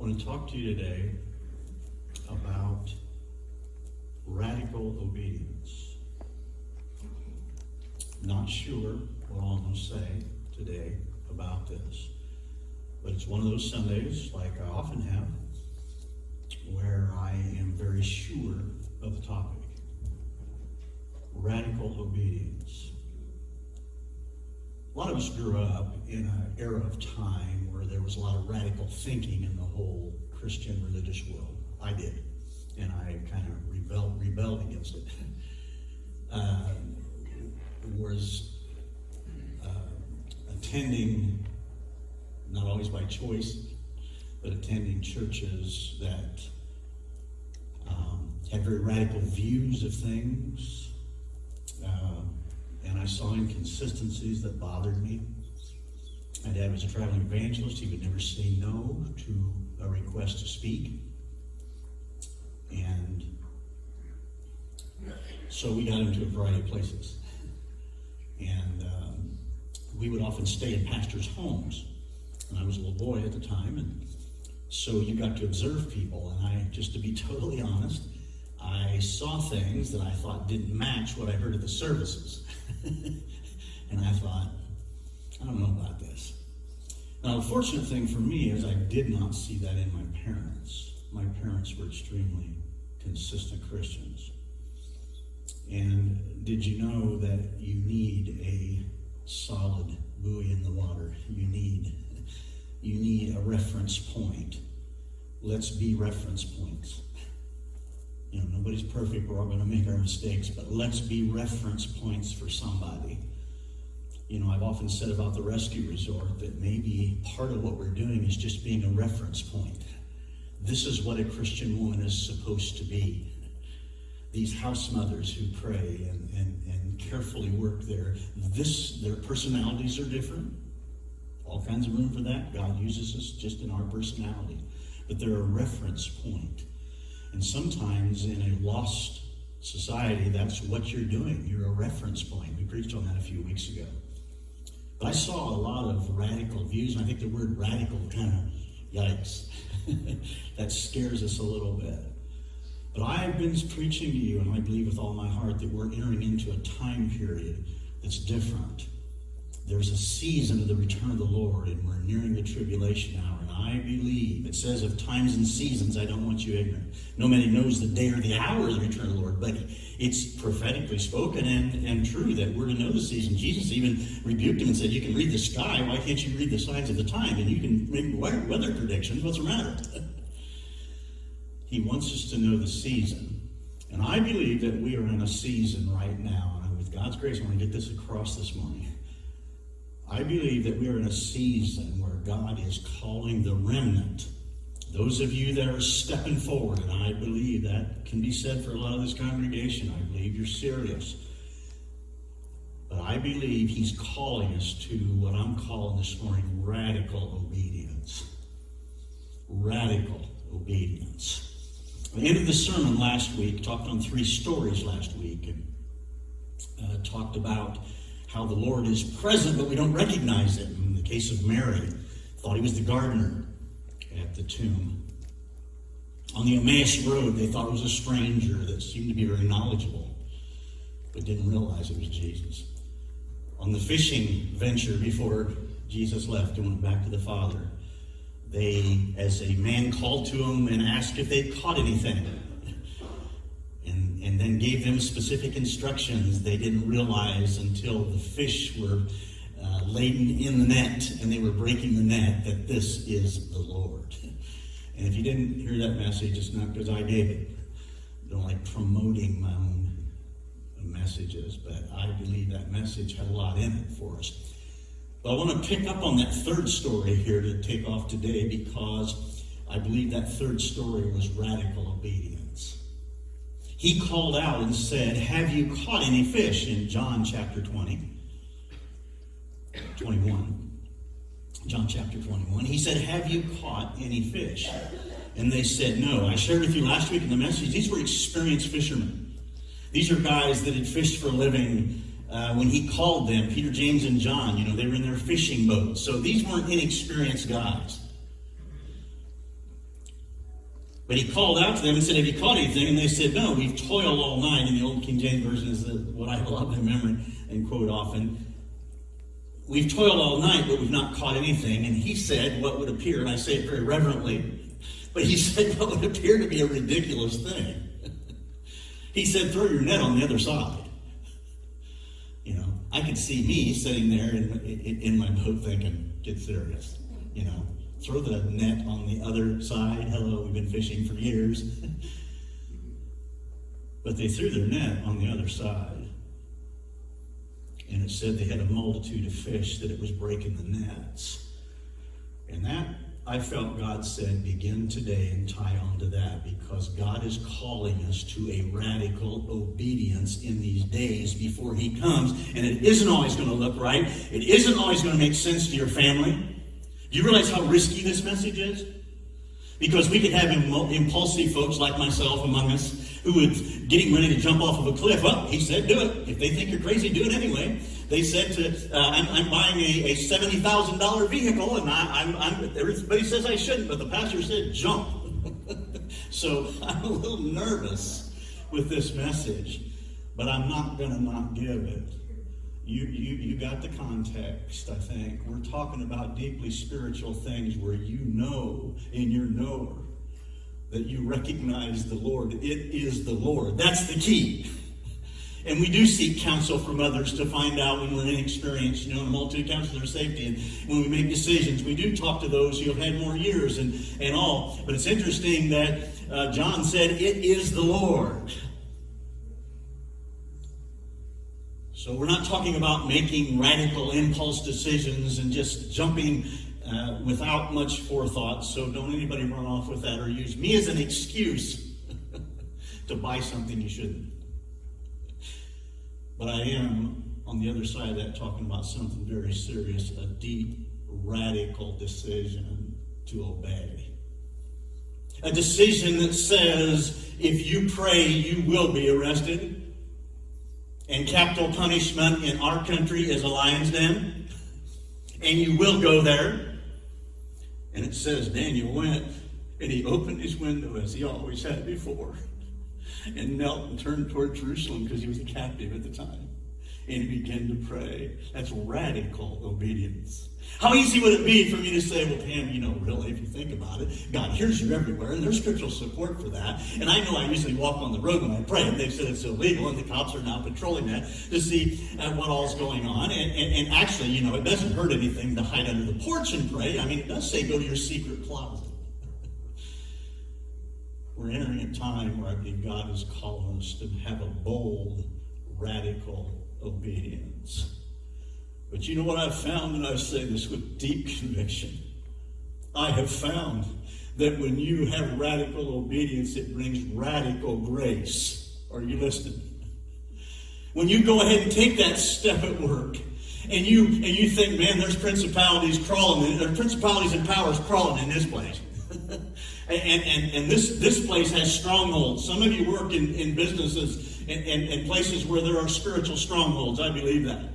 want to talk to you today about radical obedience. Not sure what I'm going to say today about this, but it's one of those Sundays, like I often have, where I am very sure of the topic. Radical obedience. A lot of us grew up in an era of time where there was a lot of radical thinking in the whole Christian religious world. I did, and I kind of rebelled against it. Was attending, not always by choice, but attending churches that had very radical views of things. And I saw inconsistencies that bothered me. My dad was a traveling evangelist. He would never say no to a request to speak. And so we got into a variety of places. And we would often stay in pastors' homes. And I was a little boy at the time. And so you got to observe people. And I, just to be totally honest, I saw things that I thought didn't match what I heard at the services. And I thought, I don't know about this. Now, the fortunate thing for me is I did not see that in my parents. My parents were extremely consistent Christians. And did you know that you need a solid buoy in the water? You need a reference point. Let's be reference points. You know, nobody's perfect. We're all going to make our mistakes, but let's be reference points for somebody. You know, I've often said about the rescue resort that maybe part of what we're doing is just being a reference point. This is what a Christian woman is supposed to be. These house mothers who pray and carefully work their personalities are different. All kinds of room for that. God uses us just in our personality. But they're a reference point. And sometimes in a lost society, that's what you're doing. You're a reference point. We preached on that a few weeks ago. But I saw a lot of radical views, and I think the word radical kind of, yikes. That scares us a little bit. But I've been preaching to you, and I believe with all my heart that we're entering into a time period that's different. There's a season of the return of the Lord, and we're nearing the tribulation hour. And I believe, it says of times and seasons, I don't want you ignorant. Nobody knows the day or the hour of the return of the Lord, but it's prophetically spoken and true that we're to know the season. Jesus even rebuked him and said, you can read the sky, why can't you read the signs of the time? And you can make weather predictions, what's the matter? He wants us to know the season. And I believe that we are in a season right now, and with God's grace, I want to get this across this morning. I believe that we are in a season where God is calling the remnant. Those of you that are stepping forward, and I believe that can be said for a lot of this congregation. I believe you're serious. But I believe he's calling us to what I'm calling this morning radical obedience. Radical obedience. At the end of the sermon last week, talked on 3 stories last week, and talked about how the Lord is present, but we don't recognize him. In the case of Mary, thought he was the gardener at the tomb. On the Emmaus Road, they thought it was a stranger that seemed to be very knowledgeable, but didn't realize it was Jesus. On the fishing venture before Jesus left and went back to the Father, they, as a man called to them and asked if they'd caught anything, and then gave them specific instructions they didn't realize until the fish were laden in the net and they were breaking the net, that this is the Lord. And if you didn't hear that message, it's not because I gave it. I don't like promoting my own messages, but I believe that message had a lot in it for us. But I want to pick up on that 3rd story here to take off today, because I believe that 3rd story was radical obedience. He called out and said, have you caught any fish? In John chapter 21. John chapter 21. He said, have you caught any fish? And they said, no. I shared with you last week in the message, these were experienced fishermen. These are guys that had fished for a living when he called them, Peter, James, and John. You know, they were in their fishing boats. So these weren't inexperienced guys. But he called out to them and said, have you caught anything? And they said, no, we've toiled all night. In the Old King James Version is what I love in memory and quote often. We've toiled all night, but we've not caught anything. And he said what would appear, and I say it very reverently, but he said what would appear to be a ridiculous thing. He said, throw your net on the other side. You know, I could see me sitting there in my boat thinking, get serious. You know, throw the net on the other side. Hello, we've been fishing for years. But they threw their net on the other side. And it said they had a multitude of fish, that it was breaking the nets. And that, I felt God said, begin today and tie on to that, because God is calling us to a radical obedience in these days before he comes. And it isn't always going to look right. It isn't always going to make sense to your family. Do you realize how risky this message is? Because we could have impulsive folks like myself among us who would getting ready to jump off of a cliff. Well, he said, do it. If they think you're crazy, do it anyway. They said, I'm buying a $70,000 vehicle, and everybody says I shouldn't, but the pastor said, jump. So I'm a little nervous with this message, but I'm not going to not give it. You got the context, I think. We're talking about deeply spiritual things where you know in your knower that you recognize the Lord. It is the Lord. That's the key. And we do seek counsel from others to find out when we're inexperienced, in a multitude of counsel their safety. And when we make decisions, we do talk to those who have had more years and all. But it's interesting that John said, it is the Lord. So we're not talking about making radical impulse decisions and just jumping without much forethought. So don't anybody run off with that or use me as an excuse to buy something you shouldn't. But I am, on the other side of that, talking about something very serious, a deep, radical decision to obey. A decision that says, if you pray, you will be arrested. And capital punishment in our country is a lion's den. And you will go there. And it says Daniel went and he opened his window as he always had before. And knelt and turned toward Jerusalem because he was a captive at the time. And he began to pray. That's radical obedience. How easy would it be for me to say, well, Pam, really, if you think about it, God hears you everywhere, and there's scriptural support for that. And I know I usually walk on the road when I pray, and they've said it's illegal, and the cops are now patrolling that to see what all's going on. And actually, it doesn't hurt anything to hide under the porch and pray. I mean, it does say go to your secret closet. We're entering a time where I believe God is calling us to have a bold, radical obedience. But you know what I've found, and I say this with deep conviction. I have found that when you have radical obedience, it brings radical grace. Are you listening? When you go ahead and take that step at work, and you think, man, there's principalities crawling, there's principalities and powers crawling in this place. And this place has strongholds. Some of you work in businesses and places where there are spiritual strongholds. I believe that.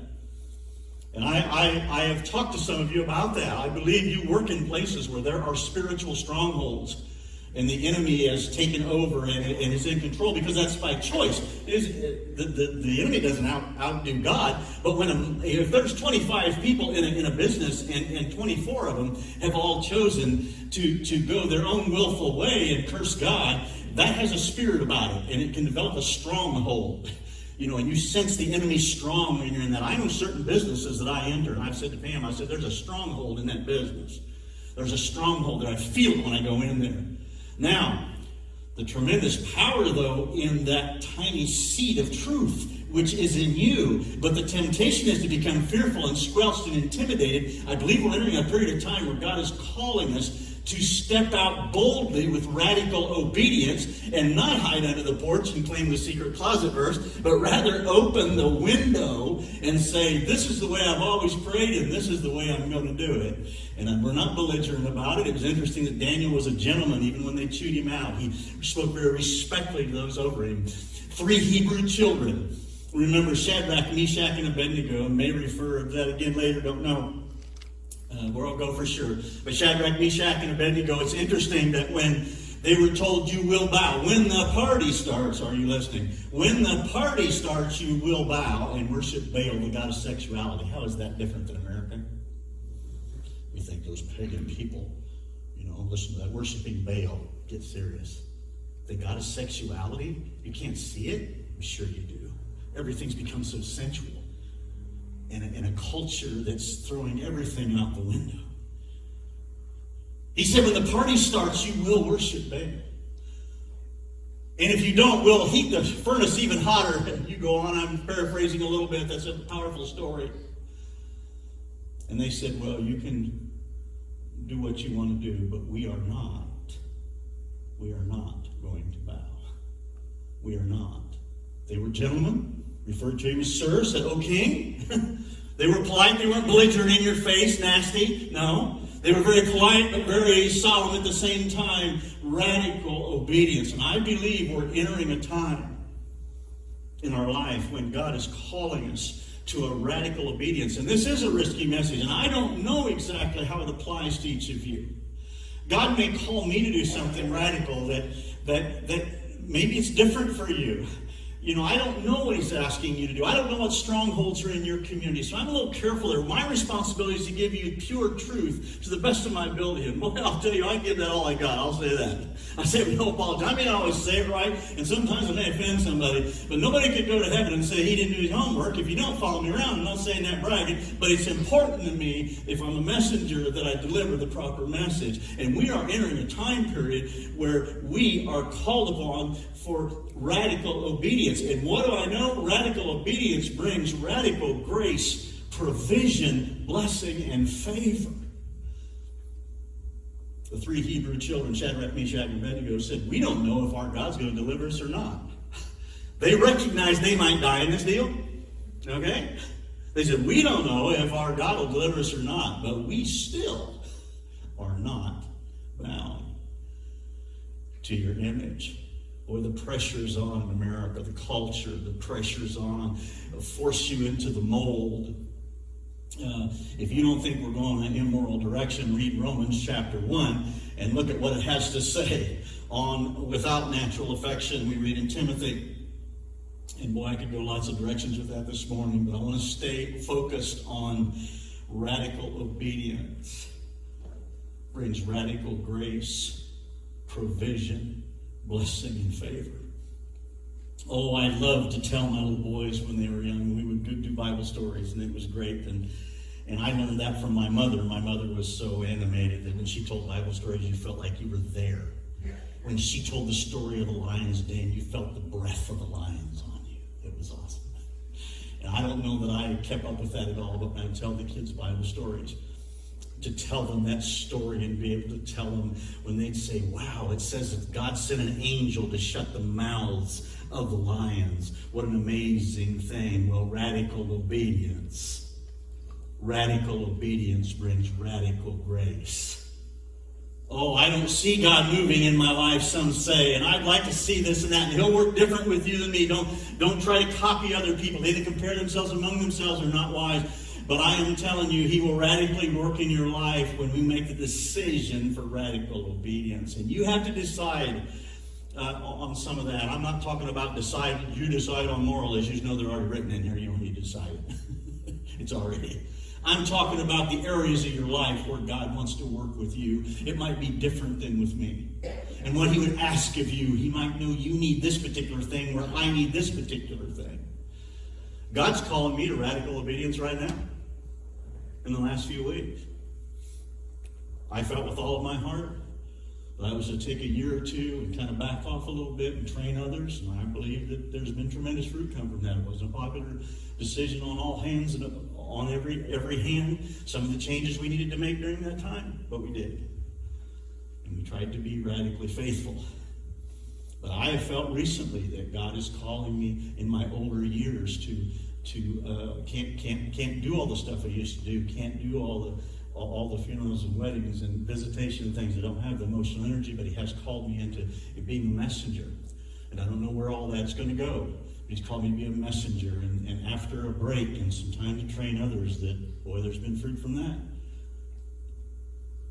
And I have talked to some of you about that. I believe you work in places where there are spiritual strongholds. And the enemy has taken over and is in control because that's by choice. The enemy doesn't outdo God. But if there's 25 people in a business and 24 of them have all chosen to go their own willful way and curse God, that has a spirit about it. And it can develop a stronghold. And you sense the enemy strong when you're in that. I know certain businesses that I enter, and I've said to Pam, I said, there's a stronghold in that business. There's a stronghold that I feel it when I go in there. Now, the tremendous power, though, in that tiny seed of truth, which is in you, but the temptation is to become fearful and squelched and intimidated. I believe we're entering a period of time where God is calling us to step out boldly with radical obedience and not hide under the porch and claim the secret closet verse, but rather open the window and say, this is the way I've always prayed and this is the way I'm going to do it. And we're not belligerent about it. It was interesting that Daniel was a gentleman even when they chewed him out. He spoke very respectfully to those over him. 3 Hebrew children. Remember Shadrach, Meshach, and Abednego. May refer to that again later, don't know. Where I'll go for sure. But Shadrach, Meshach, and Abednego, it's interesting that when They were told, you will bow. When the party starts, are you listening? When the party starts, you will bow and worship Baal, the god of sexuality. How is that different than America? We think those pagan people, listen to that, worshiping Baal. Get serious. The god of sexuality, you can't see it? I'm sure you do. Everything's become so sensual. In a culture that's throwing everything out the window. He said, when the party starts, you will worship Baal. And if you don't, we'll heat the furnace even hotter. You go on, I'm paraphrasing a little bit. That's a powerful story. And they said, well, you can do what you want to do, but we are not going to bow. We are not. They were gentlemen, referred to him as sir, said, "O king." They were polite, they weren't belligerent in your face, nasty. No. They were very polite, but very solemn at the same time. Radical obedience. And I believe we're entering a time in our life when God is calling us to a radical obedience. And this is a risky message, and I don't know exactly how it applies to each of you. God may call me to do something radical that maybe it's different for you. I don't know what he's asking you to do. I don't know what strongholds are in your community. So I'm a little careful there. My responsibility is to give you pure truth to the best of my ability. And boy, I'll tell you, I give that all I got. I'll say that. I say with no apology. I may not always say it right, and sometimes I may offend somebody. But nobody could go to heaven and say he didn't do his homework if you don't follow me around. I'm not saying that bragging, but it's important to me, if I'm a messenger, that I deliver the proper message. And we are entering a time period where we are called upon for radical obedience. And what do I know? Radical obedience brings radical grace, provision, blessing, and favor. The three Hebrew children, Shadrach, Meshach, and Abednego, said, we don't know if our God's going to deliver us or not. They recognized they might die in this deal. Okay? They said, we don't know if our God will deliver us or not, but we still are not bowing to your image. Boy, the pressure's on in America, the culture, the pressure's on, force you into the mold. If you don't think we're going in an immoral direction, read Romans chapter 1 and look at what it has to say on without natural affection. We read in Timothy. And boy, I could go lots of directions with that this morning, but I want to stay focused on radical obedience. Brings radical grace, provision, blessing, and favor. Oh, I loved to tell my little boys when they were young. We would do Bible stories, and it was great. And I learned that from my mother. My mother was so animated that when she told Bible stories, you felt like you were there. When she told the story of the lion's den, you felt the breath of the lions on you. It was awesome. And I don't know that I kept up with that at all, but I tell the kids Bible stories. To tell them that story and be able to tell them when they'd say, wow, it says that God sent an angel to shut the mouths of the lions. What an amazing thing. Well, radical obedience. Radical obedience brings radical grace. Oh, I don't see God moving in my life, some say, and I'd like to see this and that, and he'll work different with you than me. Don't try to copy other people. They that compare themselves among themselves are not wise. But I am telling you, he will radically work in your life when we make the decision for radical obedience. And you have to decide on some of that. I'm not talking about you decide on moral issues. No, they're already written in here. You don't need to decide it. It's already. I'm talking about the areas of your life where God wants to work with you. It might be different than with me. And what he would ask of you, he might know you need this particular thing where I need this particular thing. God's calling me to radical obedience right now. In the last few weeks, I felt with all of my heart that I was to take a year or two and kind of back off a little bit and train others, and I believe that there's been tremendous fruit come from that. It wasn't a popular decision on all hands and on every hand. Some of the changes we needed to make during that time, but we did, and we tried to be radically faithful. But I have felt recently that God is calling me in my older years to can't do all the stuff I used to do. Can't do all the funerals and weddings and visitation and things. I don't have the emotional energy, but he has called me into being a messenger. And I don't know where all that's going to go. But he's called me to be a messenger. And after a break and some time to train others, that, boy, there's been fruit from that.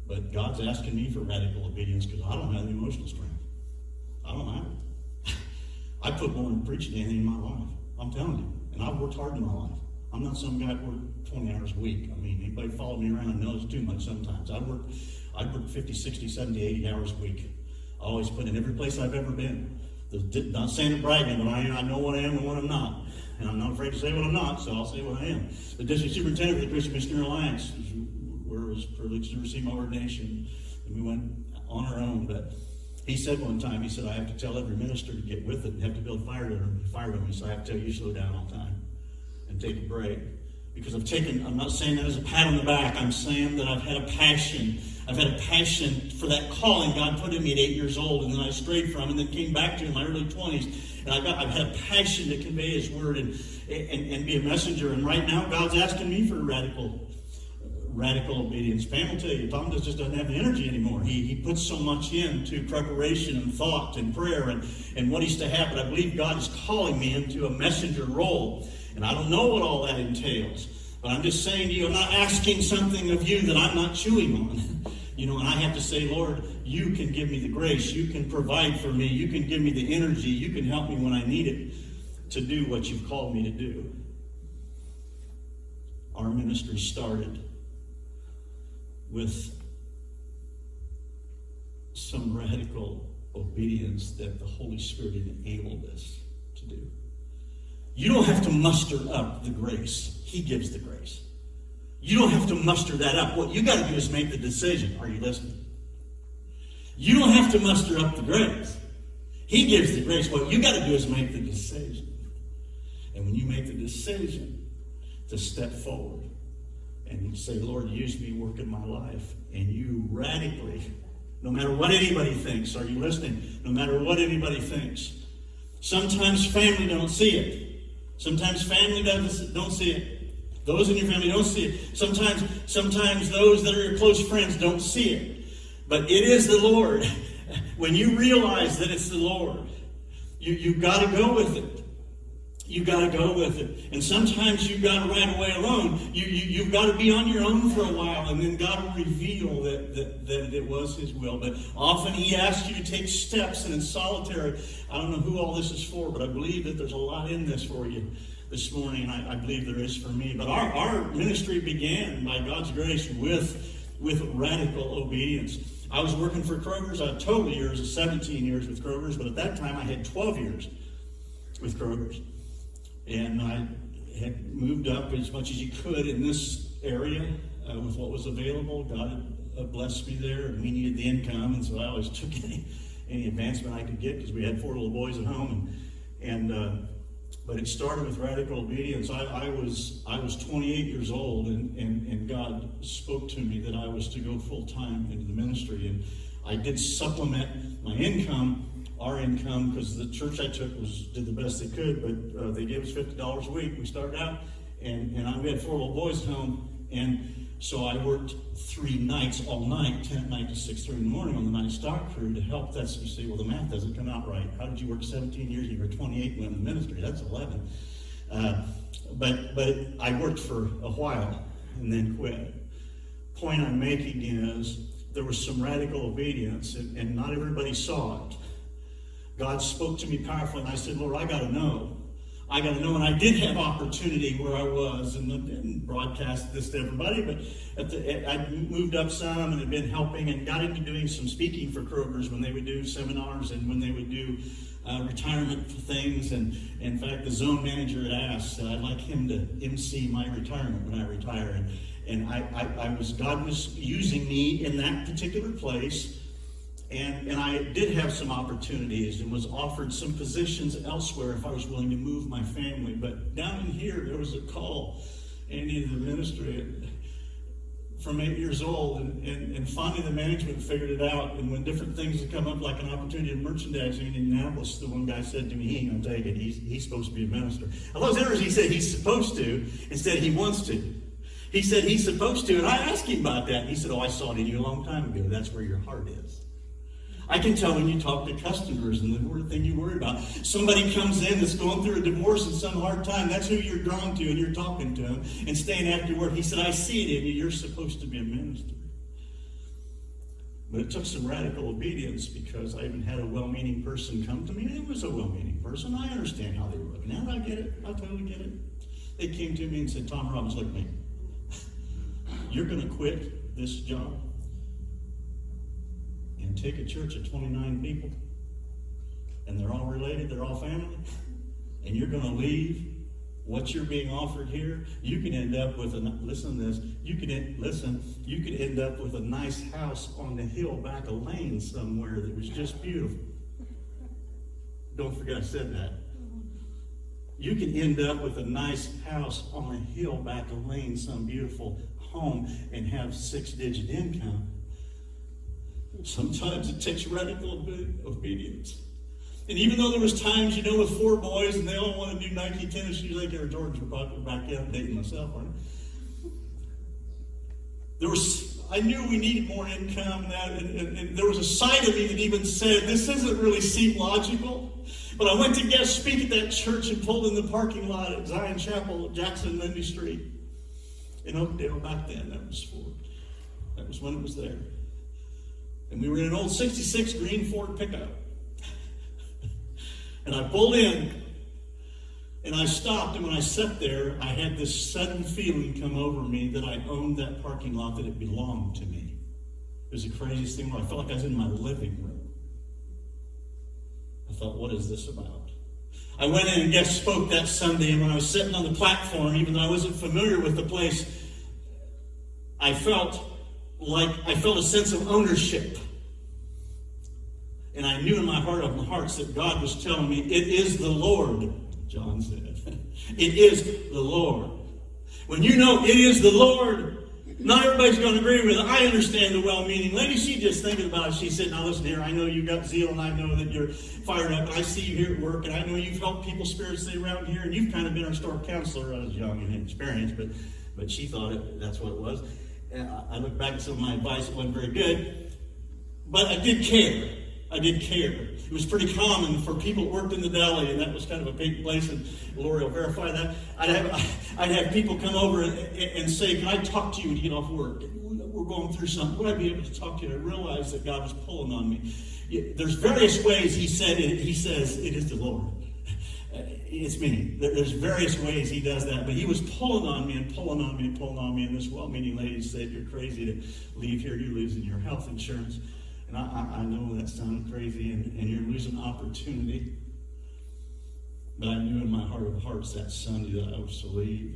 But God's asking me for radical obedience because I don't have the emotional strength. I don't have it. I put more in preaching than anything in my life. I'm telling you. And I've worked hard in my life. I'm not some guy that worked 20 hours a week. I mean, anybody follow me around and knows too much sometimes. I'd work 50, 60, 70, 80 hours a week. I always put in every place I've ever been. Not saying it bragging, but I know what I am and what I'm not. And I'm not afraid to say what I'm not, so I'll say what I am. The district superintendent for the Christian Missionary Alliance, where I was privileged to receive my ordination, and we went on our own. But he said one time, he said, I have to tell every minister to get with it and have to build fire to me, so I have to tell you slow down all the time and take a break. Because I'm not saying that as a pat on the back, I'm saying that I've had a passion. I've had a passion for that calling God put in me at 8 years old, and then I strayed from, and then came back to in my early 20s. And I've had a passion to convey His word and be a messenger. And right now, God's asking me for radical obedience. Pam will tell you, Tom just doesn't have the energy anymore. He puts so much into preparation and thought and prayer and what he's to have. But I believe God is calling me into a messenger role. And I don't know what all that entails. But I'm just saying to you, I'm not asking something of you that I'm not chewing on. And I have to say, Lord, you can give me the grace. You can provide for me. You can give me the energy. You can help me when I need it to do what you've called me to do. Our ministry started with some radical obedience that the Holy Spirit enabled us to do. You don't have to muster up the grace. He gives the grace. You don't have to muster that up. What you got to do is make the decision. Are you listening? You don't have to muster up the grace. He gives the grace. What you got to do is make the decision. And when you make the decision to step forward and you say, Lord, use me, work in my life, and you radically, no matter what anybody thinks, are you listening? No matter what anybody thinks. Sometimes family don't see it. Sometimes family don't see it. Those in your family don't see it. Sometimes those that are your close friends don't see it. But it is the Lord. When you realize that it's the Lord, you've got to go with it. You've got to go with it. And sometimes you've got to ride away alone. You've got to be on your own for a while, and then God will reveal that it was His will. But often He asks you to take steps, and it's solitary. I don't know who all this is for, but I believe that there's a lot in this for you this morning, and I believe there is for me. But our ministry began, by God's grace, with radical obedience. I was working for Kroger's. I had total years of 17 years with Kroger's, but at that time I had 12 years with Kroger's. And I had moved up as much as you could in this area with what was available. God had blessed me there, and we needed the income, and so I always took any advancement I could get because we had 4 little boys at home. But it started with radical obedience. I was 28 years old, and God spoke to me that I was to go full time into the ministry, and I did supplement my income. Our income, because the church I took did the best they could, but they gave us $50 a week. We started out, and we had 4 little boys at home, and so I worked 3 nights all night, 10 at night to 6:30 in the morning on the night stock crew to help. That's, you say, well, the math doesn't come out right. How did you work 17 years and you were 28 when in the ministry? That's 11. But I worked for a while and then quit. Point I'm making is there was some radical obedience, and not everybody saw it. God spoke to me powerfully, and I said, Lord, I got to know. I got to know. And I did have opportunity where I was, and didn't broadcast this to everybody, but I moved up some and had been helping and got into doing some speaking for Kroger's when they would do seminars and when they would do retirement things. And in fact, the zone manager had asked that I'd like him to MC my retirement when I retire. And God was using me in that particular place. And I did have some opportunities and was offered some positions elsewhere if I was willing to move my family. But down in here, there was a call into the ministry from 8 years old. And finally, the management figured it out. And when different things had come up, like an opportunity in merchandising in Indianapolis, the one guy said to me, he ain't going to take it. He's supposed to be a minister. I love it. He said he's supposed to instead he wants to. He said he's supposed to. And I asked him about that. And he said, I saw it in you a long time ago. That's where your heart is. I can tell when you talk to customers and the thing you worry about. Somebody comes in that's going through a divorce and some hard time. That's who you're drawn to, and you're talking to them and staying after work. He said, I see it in you. You're supposed to be a minister. But it took some radical obedience, because I even had a well-meaning person come to me. And it was a well-meaning person. I understand how they were looking at it. I get it. I totally get it. They came to me and said, Tom Robbins, look at me. You're going to quit this job and take a church of 29 people. And they're all related. They're all family. And you're going to leave what you're being offered here. You can end up with listen to this. You could end up with a nice house on the hill back a lane somewhere that was just beautiful. Don't forget I said that. You can end up with a nice house on a hill back a lane, some beautiful home, and have 6-digit income. Sometimes it takes radical obedience. And even though there was times, with 4 boys and they all want to do Nike tennis shoes, like Air Jordans were popular back then, I'm dating myself, aren't I? I knew we needed more income, and there was a side of me that even said, this doesn't really seem logical. But I went to guest speak at that church and pulled in the parking lot at Zion Chapel at Jackson Lindy Street in Oakdale back then. That was when it was there. And we were in an old 66 green Ford pickup. And I pulled in, and I stopped, and when I sat there, I had this sudden feeling come over me that I owned that parking lot, that it belonged to me. It was the craziest thing where I felt like I was in my living room. I thought, what is this about? I went in and guest spoke that Sunday, and when I was sitting on the platform, even though I wasn't familiar with the place, I felt a sense of ownership. And I knew in my heart of hearts that God was telling me, it is the Lord, John said. It is the Lord. When you know it is the Lord, not everybody's going to agree with it. I understand the well-meaning lady. She just thinking about it. She said, now listen here, I know you got zeal, and I know that you're fired up, and I see you here at work, and I know you've helped people spiritually around here, and you've kind of been our store counselor. I was young and inexperienced, but she thought that's what it was. And I look back at some of my advice, it wasn't very good. But I did care. It was pretty common for people who worked in the deli, and that was kind of a big place, and Lori will verify that. I'd have people come over and say, can I talk to you when you get off work? We're going through something. Would I be able to talk to you? I realized that God was pulling on me. There's various ways he says, it is the Lord. It's me. There's various ways he does that, but he was pulling on me, and this well-meaning lady said, you're crazy to leave here. You're losing your health insurance. And I know that sounds crazy, and you're losing opportunity. But I knew in my heart of hearts that Sunday that I was to leave.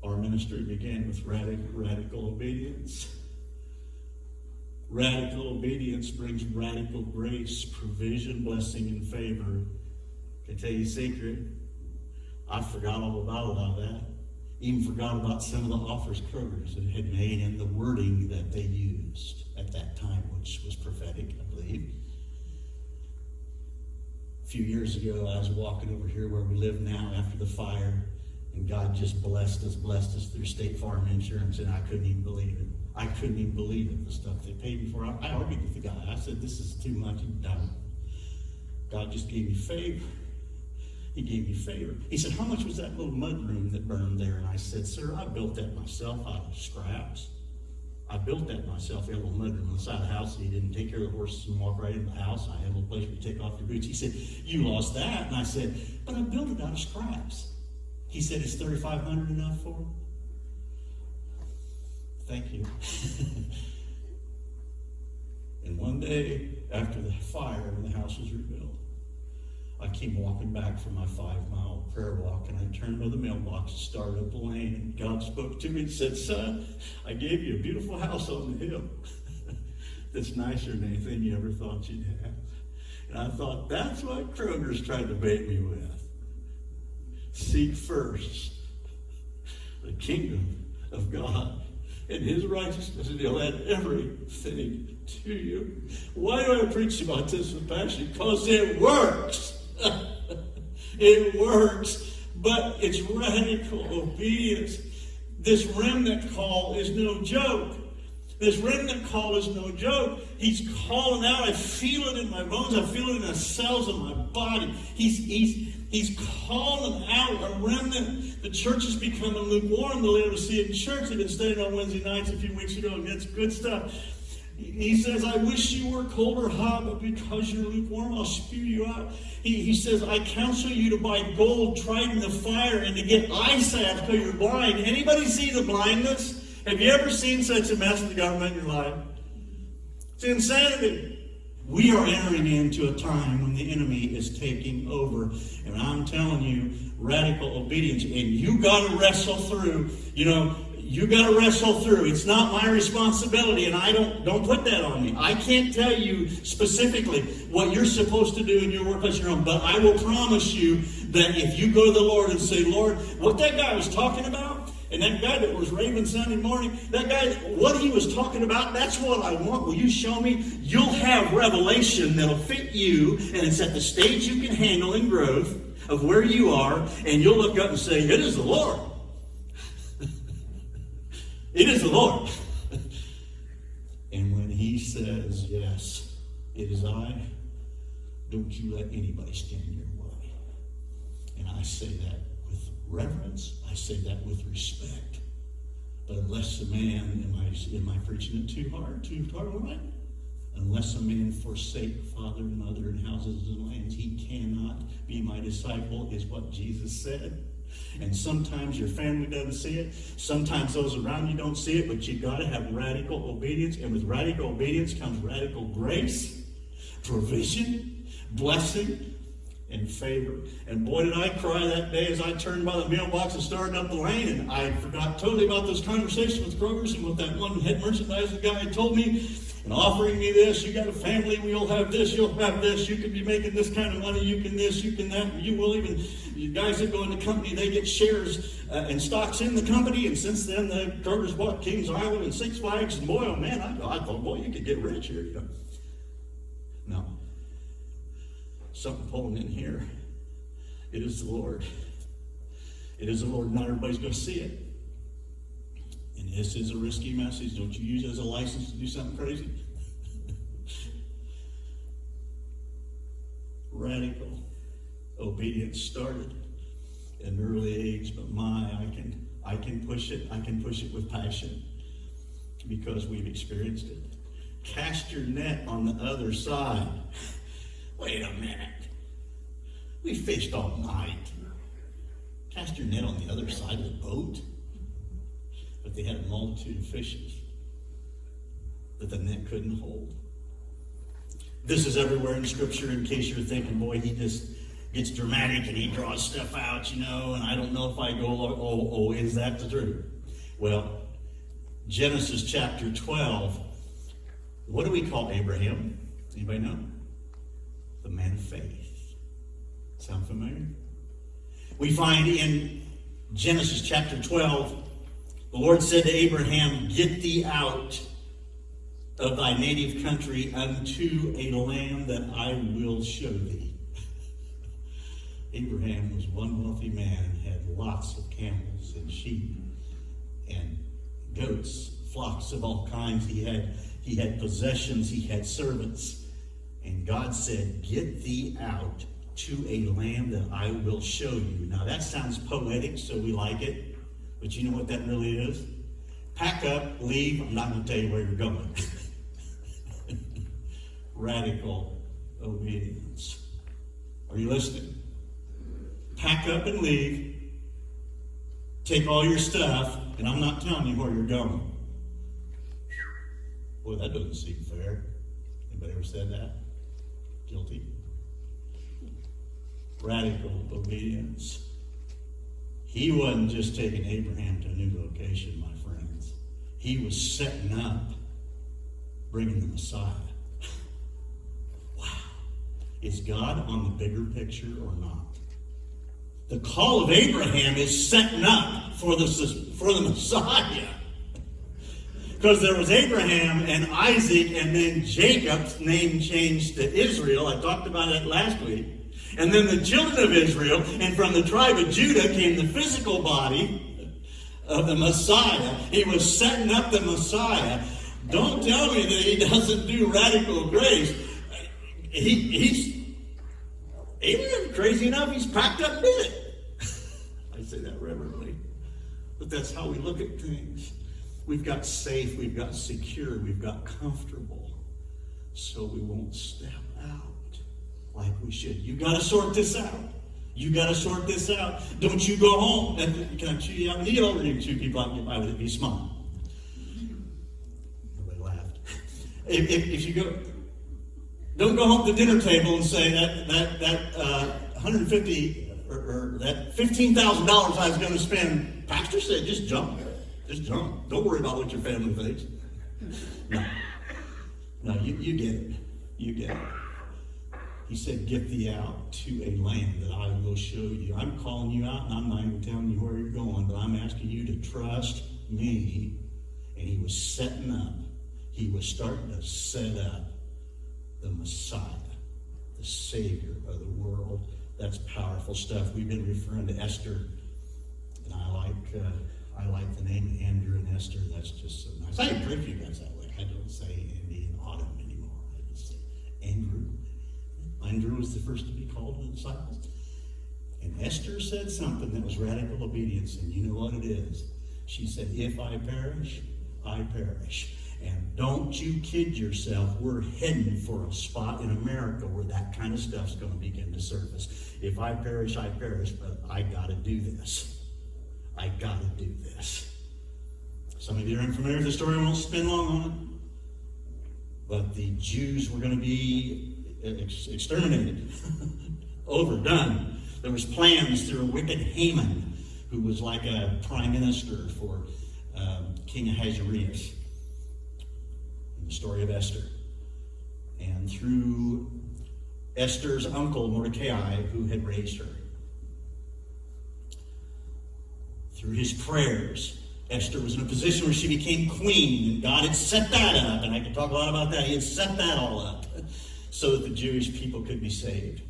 Our ministry began with radical obedience. Radical obedience brings radical grace, provision, blessing, and favor. Can I tell you a secret? I forgot all about a lot of that. Even forgot about some of the offers Kroger's had made and the wording that they used at that time, which was prophetic, I believe. A few years ago, I was walking over here where we live now after the fire, and God just blessed us through State Farm Insurance, and I couldn't even believe it. The stuff they paid me for. I argued with the guy. I said, this is too much. God just gave me favor. He gave me favor. He said, how much was that little mud room that burned there? And I said, sir, I built that myself out of scraps. I built that myself. We had a little mud room on the side of the house. He didn't take care of the horses and walk right into the house. I had a little place where you take off your boots. He said, you lost that. And I said, but I built it out of scraps. He said, is $3,500 enough for it? Thank you. And one day, after the fire, when the house was rebuilt, I came walking back from my 5-mile prayer walk, and I turned by the mailbox and started up the lane, and God spoke to me and said, son, I gave you a beautiful house on the hill that's nicer than anything you ever thought you'd have. And I thought, that's what Kroger's tried to bait me with. Seek first the kingdom of God and his righteousness, and he'll add everything to you. Why do I preach about this with passion? Because it works. It works, but it's radical obedience. This remnant call is no joke. He's calling out. I feel it in my bones. I feel it in the cells of my body. He's calling out a remnant. The church is becoming lukewarm. The Laodicean church. I've been studying on Wednesday nights a few weeks ago, and it's good stuff. He says, I wish you were cold or hot, but because you're lukewarm, I'll spew you out. He says, I counsel you to buy gold tried in the fire and to get eyesight because you're blind. Anybody see the blindness? Have you ever seen such a mess in the government in your life? It's insanity. We are entering into a time when the enemy is taking over. And I'm telling you, radical obedience. And you got to wrestle through, you got to wrestle through. It's not my responsibility, and I don't put that on me. I can't tell you specifically what you're supposed to do in your workplace your own, but I will promise you that if you go to the Lord and say, Lord, what that guy was talking about, and that guy that was raving Sunday morning, that guy, what he was talking about, that's what I want. Will you show me? You'll have revelation that'll fit you, and it's at the stage you can handle in growth of where you are, and you'll look up and say, it is the Lord. It is the Lord. And when he says, yes, it is I, don't you let anybody stand in your way. And I say that with reverence. I say that with respect. But unless a man, am I preaching it too hard right? Unless a man forsake father and mother and houses and lands, he cannot be my disciple, is what Jesus said. And sometimes your family doesn't see it. Sometimes those around you don't see it, but you've got to have radical obedience. And with radical obedience comes radical grace, provision, blessing, and favor. And boy, did I cry that day as I turned by the mailbox and started up the lane. And I forgot totally about this conversation with Kroger's and what that one head merchandising guy had told me. And offering me this, you got a family, we'll have this, you'll have this, you could be making this kind of money, you can this, you can that, you will even, you guys that go in the company, they get shares and stocks in the company, and since then the Kroger's bought Kings Island and Six Flags, and boy, oh man, I thought, boy, you could get rich here, No. Something pulling in here. It is the Lord. It is the Lord. Not everybody's going to see it. And this is a risky message. Don't you use it as a license to do something crazy. Radical obedience started at an early age, but I can push it. I can push it with passion because we've experienced it. Cast your net on the other side. Wait a minute. We fished all night. Cast your net on the other side of the boat. But they had a multitude of fishes that the net couldn't hold. This is everywhere in Scripture, in case you're thinking, boy, he just gets dramatic and he draws stuff out, and I don't know if I go, is that the truth? Well, Genesis chapter 12, what do we call Abraham? Anybody know? The man of faith. Sound familiar? We find in Genesis chapter 12, the Lord said to Abraham, get thee out of thy native country unto a land that I will show thee. Abraham was one wealthy man, had lots of camels and sheep and goats, flocks of all kinds. He had possessions, he had servants. And God said, get thee out to a land that I will show you. Now that sounds poetic, so we like it. But you know what that really is? Pack up, leave. I'm not going to tell you where you're going. Radical obedience. Are you listening? Pack up and leave. Take all your stuff, and I'm not telling you where you're going. Boy, that doesn't seem fair. Anybody ever said that? Guilty. Radical obedience. He wasn't just taking Abraham to a new location, my friends. He was setting up, bringing the Messiah. Wow. Is God on the bigger picture or not? The call of Abraham is setting up for the Messiah. Because there was Abraham and Isaac, and then Jacob's name changed to Israel. I talked about it last week. And then the children of Israel, and from the tribe of Judah came the physical body of the Messiah. He was setting up the Messiah. Don't tell me that he doesn't do radical grace. Abraham's crazy enough, he's packed up and did it. I say that reverently. But that's how we look at things. We've got safe, we've got secure, we've got comfortable, so we won't step out like we should. You got to sort this out. You got to sort this out. Don't you go home. Can I chew you out? You over here chew people out and get by with it. Be smart. Nobody laughed. If you go, don't go home to the dinner table and say that 150 or that $15,000 I was going to spend. Pastor said, just jump. Just jump. Don't worry about what your family thinks. No, you get it. You get it. He said, get thee out to a land that I will show you. I'm calling you out, and I'm not even telling you where you're going, but I'm asking you to trust me. And he was setting up. He was starting to set up the Messiah, the Savior of the world. That's powerful stuff. We've been referring to Esther, and I like the name Andrew and Esther. That's just so nice. I pray for you guys that way. I don't say Andy and Autumn anymore. I just say Andrew. Andrew was the first to be called to the disciples. And Esther said something that was radical obedience, and you know what it is. She said, if I perish, I perish. And don't you kid yourself, we're heading for a spot in America where that kind of stuff's going to begin to surface. If I perish, but I got to do this. I got to do this. Some of you are unfamiliar with the story. I won't spend long on it. But the Jews were going to be exterminated. Overdone. There was plans through a wicked Haman, who was like a prime minister for King Ahasuerus, in the story of Esther. And through Esther's uncle, Mordecai, who had raised her, through his prayers, Esther was in a position where she became queen, and God had set that up, and I can talk a lot about that. He had set that all up so that the Jewish people could be saved.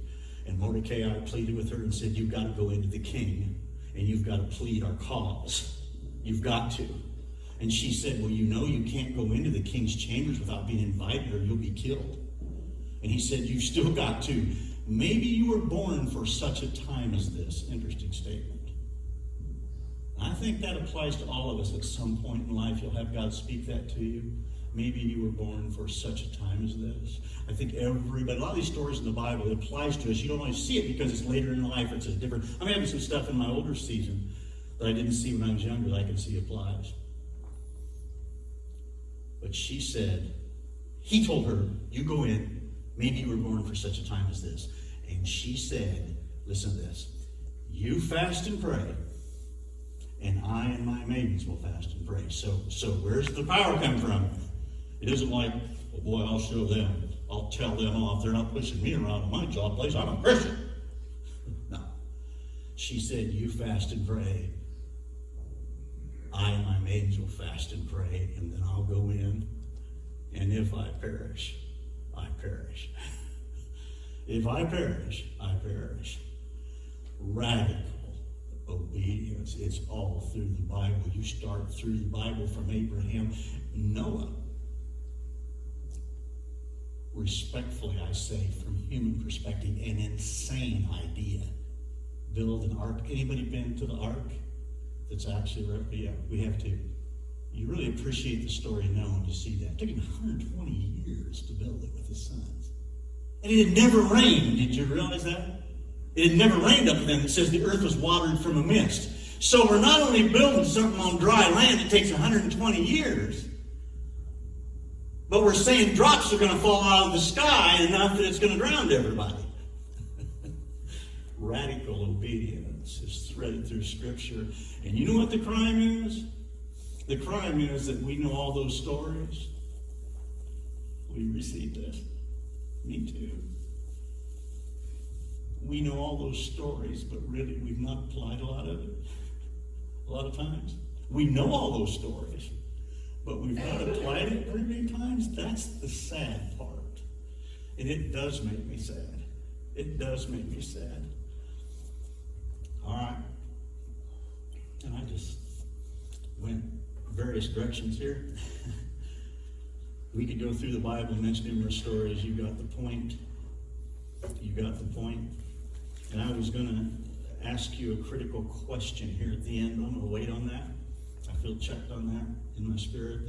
And Mordecai pleaded with her and said, you've got to go into the king, and you've got to plead our cause. You've got to. And she said, well, you know you can't go into the king's chambers without being invited, or you'll be killed. And he said, you've still got to. Maybe you were born for such a time as this. Interesting statement. I think that applies to all of us at some point in life. You'll have God speak that to you. Maybe you were born for such a time as this. I think everybody, a lot of these stories in the Bible, it applies to us. You don't always see it because it's later in life. It's a different. I'm having some stuff in my older season that I didn't see when I was younger that I can see applies. But she said, he told her, you go in. Maybe you were born for such a time as this. And she said, listen to this. You fast and pray, and I and my maidens will fast and pray. So where's the power come from? It isn't like, oh boy, I'll show them. I'll tell them off. They're not pushing me around in my job place. I'm a Christian. No. She said, you fast and pray. I and my maidens will fast and pray, and then I'll go in. And if I perish, I perish. If I perish, I perish. Radical obedience. It's all through the Bible. You start through the Bible from Abraham. Noah, respectfully I say, from human perspective, an insane idea. Build an ark. Anybody been to the ark? That's actually, yeah, we have to. You really appreciate the story now when you see that. It took him 120 years to build it with his sons. And it had never rained. Did you realize that? It had never rained up then. It says the earth was watered from a mist. So we're not only building something on dry land that takes 120 years, but we're saying drops are going to fall out of the sky enough that it's going to drown everybody. Radical obedience is threaded through Scripture. And you know what the crime is? The crime is that we know all those stories. We received this. Me too. We know all those stories, but really we've not applied a lot of it. A lot of times. We know all those stories, but we've not applied it very many times. That's the sad part. And it does make me sad. It does make me sad. All right. And I just went various directions here. We could go through the Bible and mention numerous stories. You got the point. You got the point. And I was going to ask you a critical question here at the end. I'm going to wait on that. I feel checked on that in my spirit,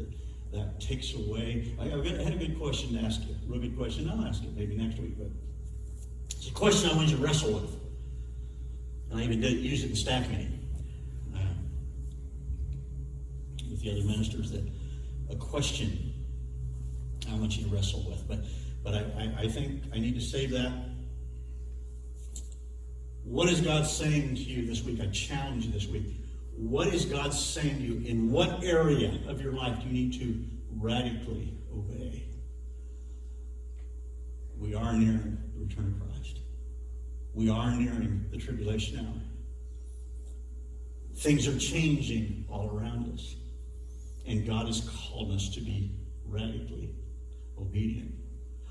that takes away. I had a good question to ask you, a real good question. I'll ask it maybe next week, but it's a question I want you to wrestle with. And I even did use it in staff meeting with the other ministers, that a question I want you to wrestle with. But I think I need to save that. What is God saying to you this week? I challenge you this week. What is God saying to you? In what area of your life do you need to radically obey? We are nearing the return of Christ. We are nearing the tribulation hour. Things are changing all around us. And God has called us to be radically obedient.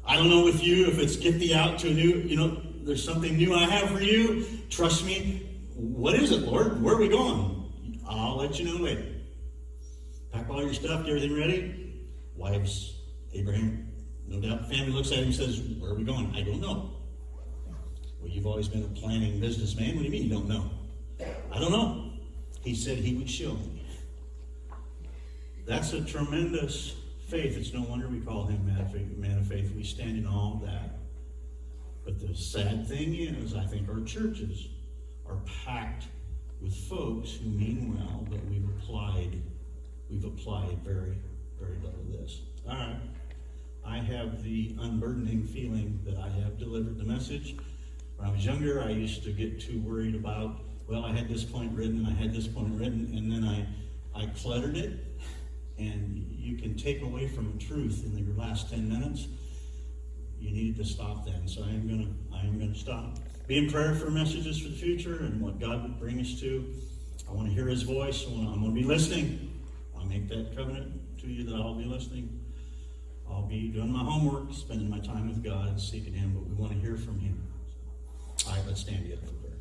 I don't know with you if it's get thee out to a new, there's something new I have for you. Trust me. What is it, Lord? Where are we going? I'll let you know later. Pack all your stuff, get everything ready. Wives, Abraham, no doubt the family looks at him and says, where are we going? I don't know. Well, you've always been a planning businessman. What do you mean you don't know? I don't know. He said he would show me. That's a tremendous faith. It's no wonder we call him man of faith. We stand in awe of that. But the sad thing is, I think our churches are packed with folks who mean well, but we've applied very, very little of this. All right. I have the unburdening feeling that I have delivered the message. When I was younger, I used to get too worried about, well, I had this point written, and I had this point written, and then I cluttered it. And you can take away from the truth in your last 10 minutes. You needed to stop then. So I am gonna stop. Be in prayer for messages for the future and what God would bring us to. I want to hear his voice. I'm going to be listening. I'll make that covenant to you that I'll be listening. I'll be doing my homework, spending my time with God, seeking him, but we want to hear from him. All right, let's stand together for prayer.